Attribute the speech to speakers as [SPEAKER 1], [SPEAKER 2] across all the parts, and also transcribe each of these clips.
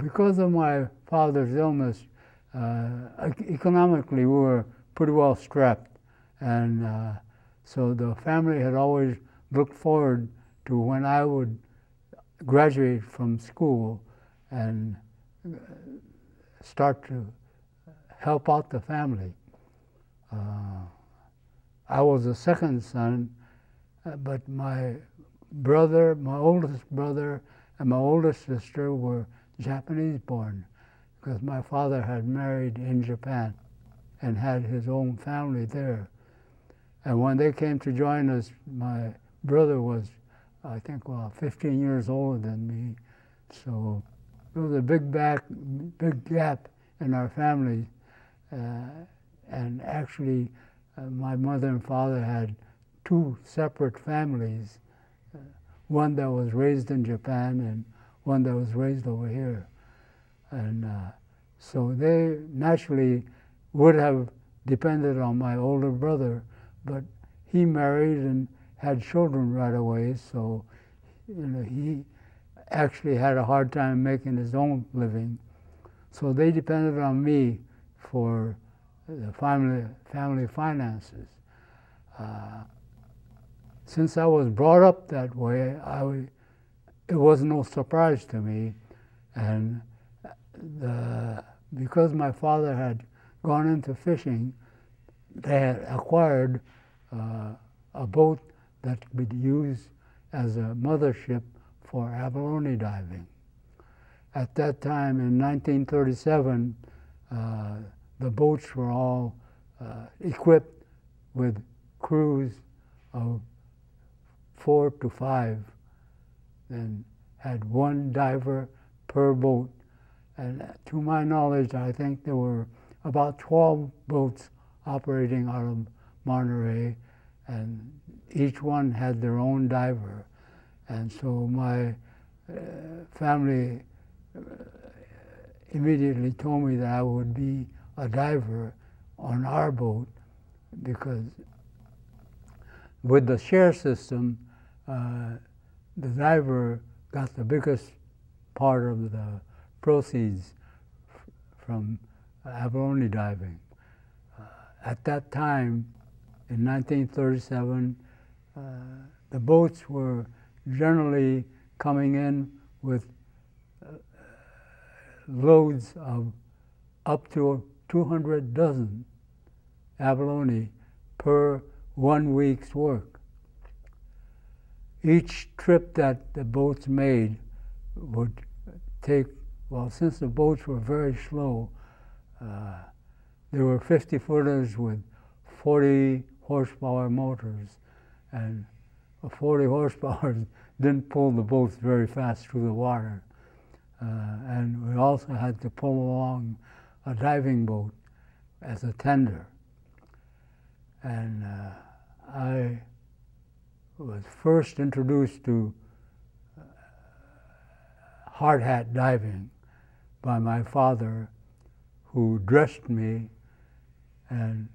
[SPEAKER 1] Because of my father's illness, economically we were pretty well strapped, and so the family had always looked forward to when I would graduate from school and start to help out the family. I was the second son, but my brother, my oldest brother, and my oldest sister were Japanese born, because my father had married in Japan and had his own family there. And when they came to join us, my brother was, I think, 15 years older than me. So there was a big gap in our family. And actually, my mother and father had two separate families, one that was raised in Japan and one that was raised over here. And so they naturally would have depended on my older brother, but he married and had children right away, so he actually had a hard time making his own living. So they depended on me for the family finances. Since I was brought up that way, it was no surprise to me, and because my father had gone into fishing, they had acquired a boat that could be used as a mothership for abalone diving. At that time, in 1937, the boats were all equipped with crews of 4 to 5, and had one diver per boat. And to my knowledge, I think there were about 12 boats operating out of Monterey, and each one had their own diver. And so my family immediately told me that I would be a diver on our boat, because with the share system, the diver got the biggest part of the proceeds from abalone diving. At that time, in 1937, the boats were generally coming in with loads of up to 200 dozen abalone per 1 week's work. Each trip that the boats made would take, well, since the boats were very slow, there were 50-footers with 40 horsepower motors, and 40 horsepower didn't pull the boats very fast through the water. And we also had to pull along a diving boat as a tender. And I was first introduced to hard hat diving by my father, who dressed me and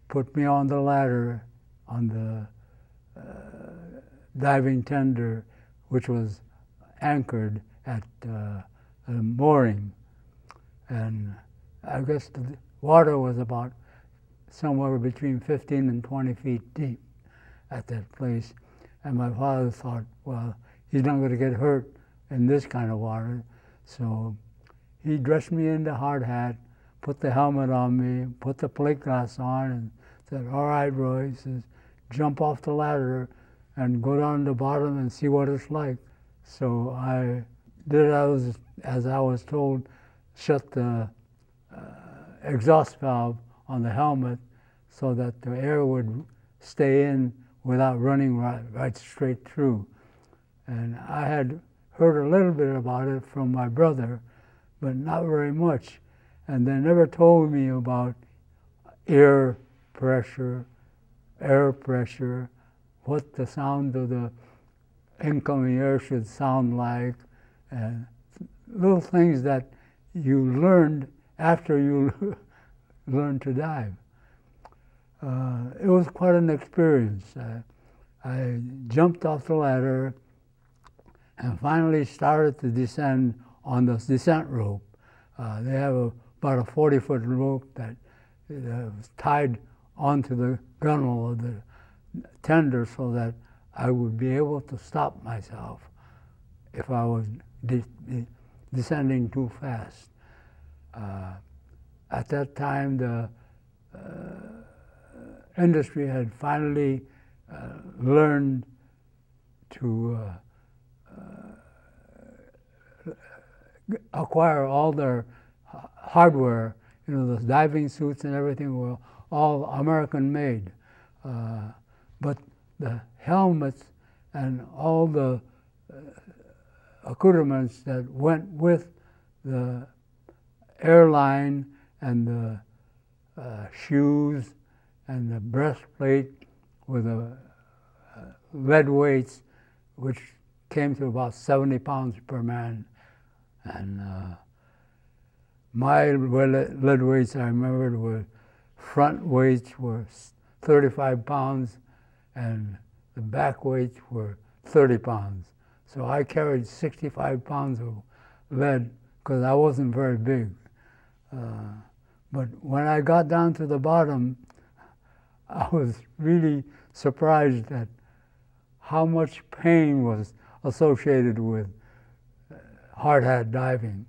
[SPEAKER 1] put me on the ladder on the diving tender, which was anchored at a mooring. And I guess the water was about somewhere between 15 and 20 feet deep at that place. And my father thought, well, he's not going to get hurt in this kind of water. So he dressed me in the hard hat, put the helmet on me, put the plate glass on, and said, all right, Roy, he says, jump off the ladder and go down to the bottom and see what it's like. So I did as I was told, shut the exhaust valve on the helmet so that the air would stay in without running right straight through. And I had heard a little bit about it from my brother, but not very much. And they never told me about air pressure, what the sound of the incoming air should sound like, and little things that you learned after you learned to dive. It was quite an experience. I jumped off the ladder and finally started to descend on the descent rope. They have about a 40-foot rope that was tied onto the gunnel of the tender so that I would be able to stop myself if I was descending too fast. At that time, the industry had finally learned to acquire all their hardware. You know, the diving suits and everything were all American made. But the helmets and all the accoutrements that went with the airline and the shoes and the breastplate with the lead weights, which came to about 70 pounds per man. And my lead weights, I remembered, were front weights were 35 pounds and the back weights were 30 pounds. So I carried 65 pounds of lead because I wasn't very big. But when I got down to the bottom, I was really surprised at how much pain was associated with hard hat diving.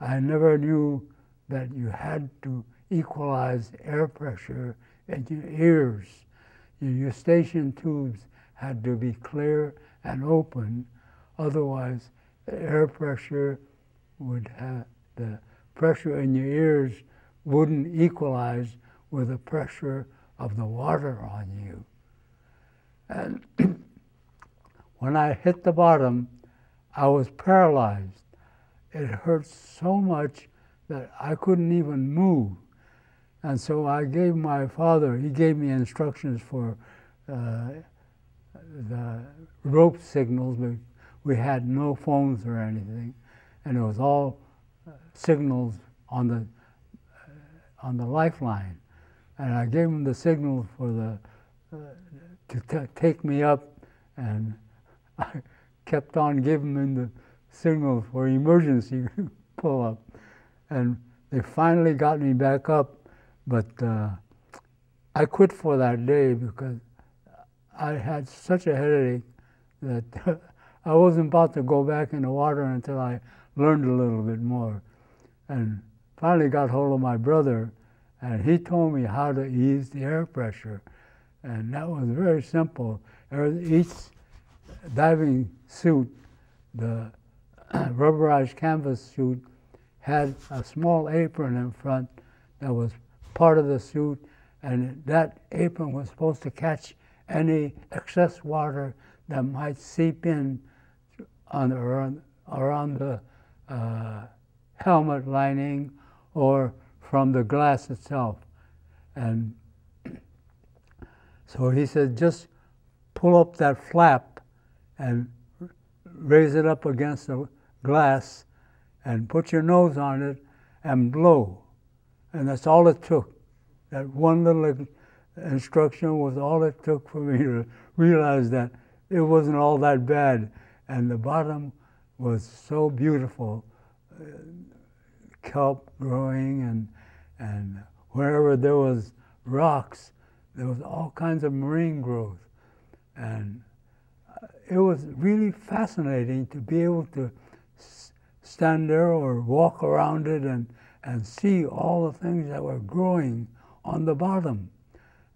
[SPEAKER 1] I never knew that you had to equalize air pressure in your ears. Your eustachian tubes had to be clear and open, otherwise the air pressure would have, the pressure in your ears wouldn't equalize with the pressure of the water on you. And when I hit the bottom, I was paralyzed. It hurt so much that I couldn't even move. And so I gave my father, he gave me instructions for the rope signals. We had no phones or anything, and it was all signals on the lifeline. And I gave him the signal for the to take me up, and I kept on giving him the signal for emergency pull-up. And they finally got me back up, but I quit for that day because I had such a headache that I wasn't about to go back in the water until I learned a little bit more. And finally got hold of my brother, and he told me how to ease the air pressure. And that was very simple. Each diving suit, the rubberized canvas suit, had a small apron in front that was part of the suit, and that apron was supposed to catch any excess water that might seep in around the helmet lining or from the glass itself. And so he said, just pull up that flap and raise it up against the glass and put your nose on it and blow. And that's all it took. That one little instruction was all it took for me to realize that it wasn't all that bad. And the bottom was so beautiful, kelp growing, and wherever there was rocks, there was all kinds of marine growth. And it was really fascinating to be able to stand there or walk around it and see all the things that were growing on the bottom.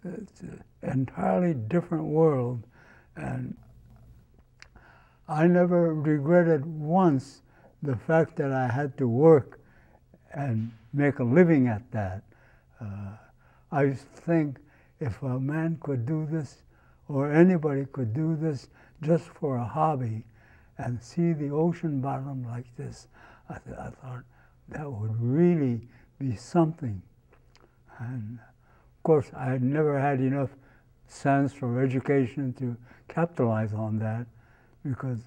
[SPEAKER 1] It's an entirely different world. And I never regretted once the fact that I had to work and make a living at that. I used to think if a man could do this, or anybody could do this just for a hobby and see the ocean bottom like this, I thought that would really be something. And Of course, I had never had enough sense or education to capitalize on that, because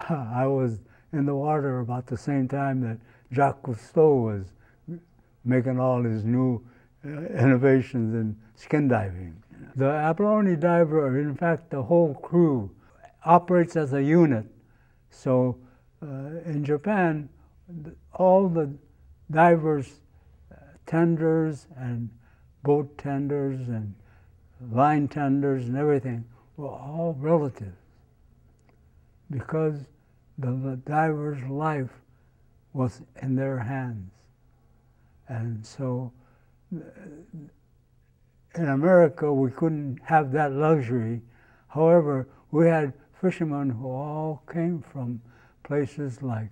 [SPEAKER 1] I was in the water about the same time that Jacques Cousteau was making all his new innovations in skin diving. The Abalone diver, in fact, the whole crew, operates as a unit. So in Japan, all the divers, tenders and boat tenders and line tenders and everything were all relatives, because the diver's life was in their hands. And so in America, we couldn't have that luxury. However, we had fishermen who all came from places like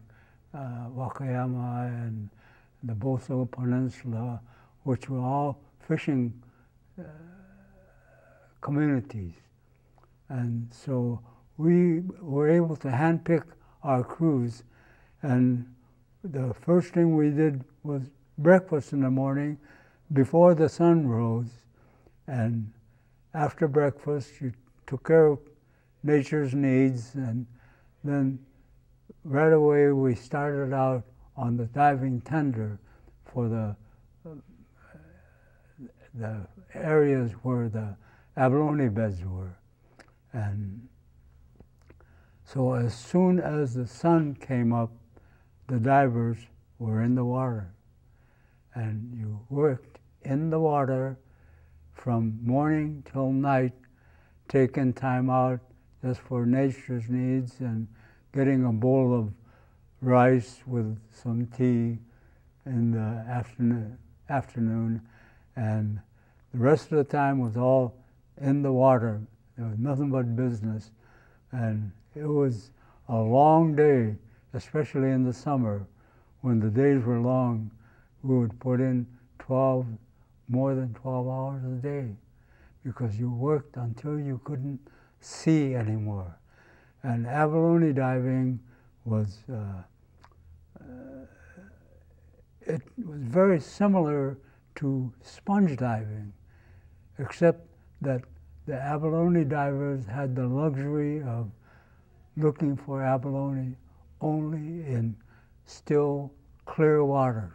[SPEAKER 1] Wakayama and the Boso Peninsula, which were all fishing communities. And so we were able to handpick our crews, and the first thing we did was breakfast in the morning before the sun rose, and after breakfast you took care of nature's needs, and then right away we started out on the diving tender for the areas where the abalone beds were. And so as soon as the sun came up, the divers were in the water. And you worked in the water from morning till night, taking time out just for nature's needs and getting a bowl of rice with some tea in the afternoon. And the rest of the time was all in the water. There was nothing but business. And it was a long day, especially in the summer, when the days were long. We would put in more than 12 hours a day, because you worked until you couldn't see anymore. And abalone diving was, it was very similar to sponge diving, except that the abalone divers had the luxury of looking for abalone only in still, clear water.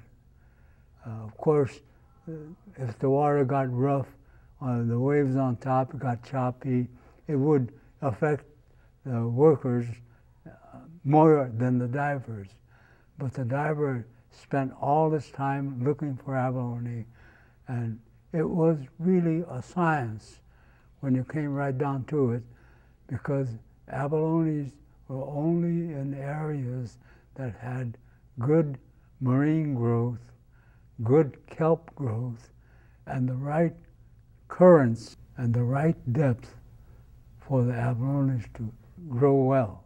[SPEAKER 1] Of course, if the water got rough, the waves on top got choppy, it would affect the workers more than the divers. But the diver spent all his time looking for abalone, and it was really a science when you came right down to it, because abalones were only in areas that had good marine growth, good kelp growth, and the right currents and the right depth for the abalones to grow well.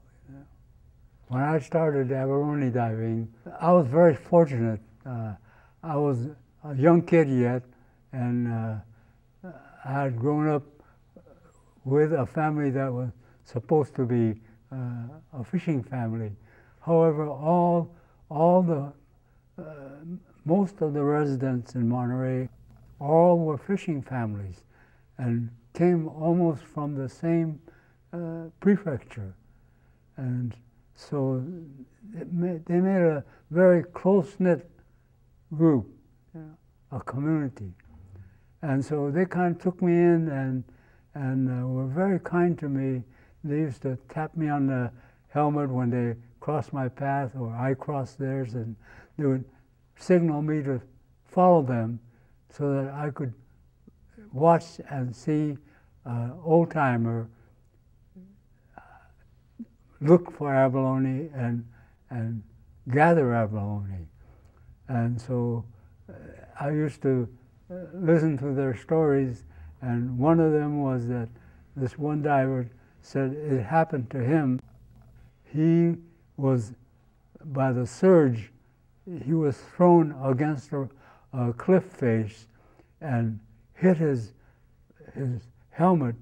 [SPEAKER 1] When I started abalone diving, I was very fortunate. I was a young kid yet, and I had grown up with a family that was supposed to be a fishing family. However, most of the residents in Monterey, all were fishing families and came almost from the same prefecture. And so they made a very close-knit group, a community. And so they kind of took me in and were very kind to me. They used to tap me on the helmet when they crossed my path or I crossed theirs, and they would signal me to follow them so that I could watch and see an old-timer look for abalone and gather abalone. And so I used to listen to their stories, and one of them was that this one diver said it happened to him. He was, by the surge, he was thrown against a cliff face and hit his helmet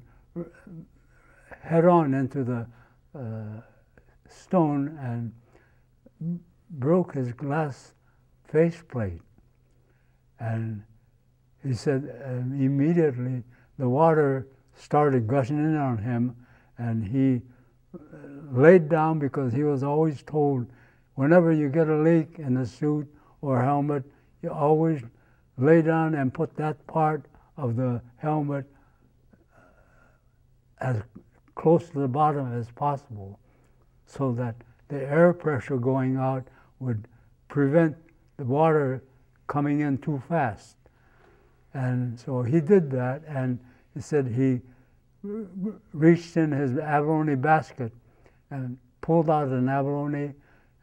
[SPEAKER 1] head on into the stone and broke his glass faceplate. And he said immediately the water started gushing in on him, and he laid down because he was always told, whenever you get a leak in the suit or helmet, you always lay down and put that part of the helmet as close to the bottom as possible, so that the air pressure going out would prevent the water coming in too fast. And so he did that, and he said he reached in his abalone basket and pulled out an abalone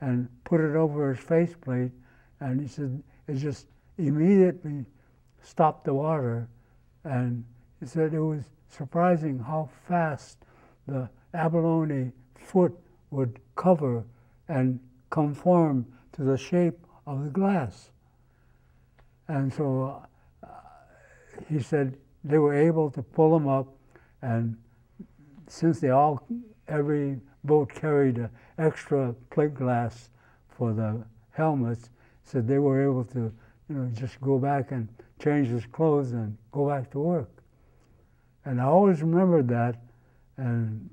[SPEAKER 1] and put it over his faceplate, and he said it just immediately stopped the water. And he said it was surprising how fast the abalone foot would cover and conform to the shape of the glass. And so he said they were able to pull them up, and since every boat carried an extra plate glass for the helmets, said they were able to, just go back and change his clothes and go back to work. And I always remembered that. And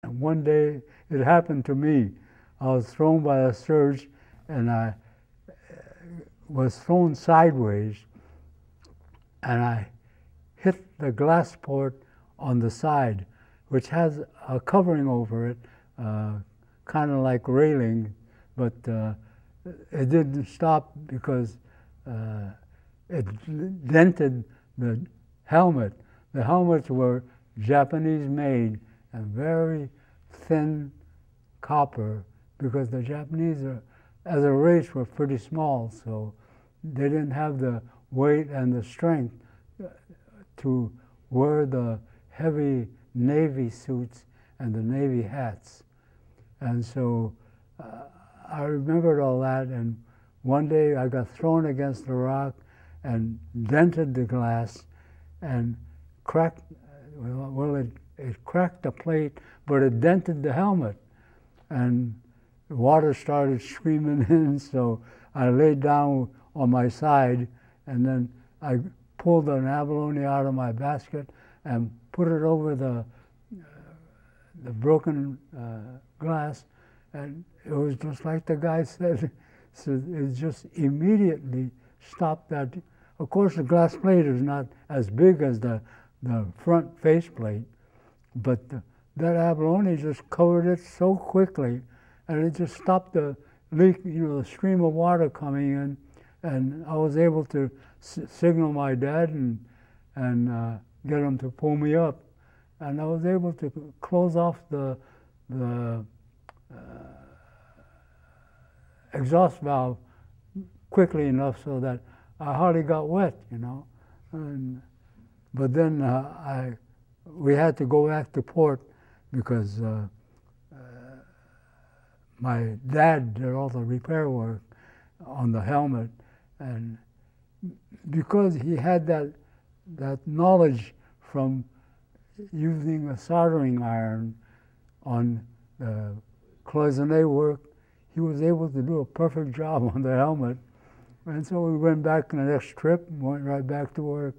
[SPEAKER 1] one day it happened to me. I was thrown by a surge, and I was thrown sideways, and I hit the glass port on the side, which has a covering over it, kind of like railing, but it didn't stop because it dented the helmet. The helmets were Japanese made and very thin copper, because the Japanese as a race were pretty small, so they didn't have the weight and the strength to wear the heavy Navy suits and the Navy hats. And so I remembered all that, and one day I got thrown against a rock and dented the glass and cracked, it cracked the plate, but it dented the helmet. And the water started streaming in, so I laid down on my side, and then I pulled an abalone out of my basket and put it over the broken glass, and it was just like the guy said. So it just immediately stopped that. Of course, the glass plate is not as big as the front faceplate, but that abalone just covered it so quickly, and it just stopped the leak, the stream of water coming in, and I was able to signal my dad and get him to pull me up, and I was able to close off the exhaust valve quickly enough so that I hardly got wet, but then we had to go back to port because my dad did all the repair work on the helmet, and because he had that knowledge from using a soldering iron on the cloisonne work, he was able to do a perfect job on the helmet. And so we went back on the next trip and went right back to work.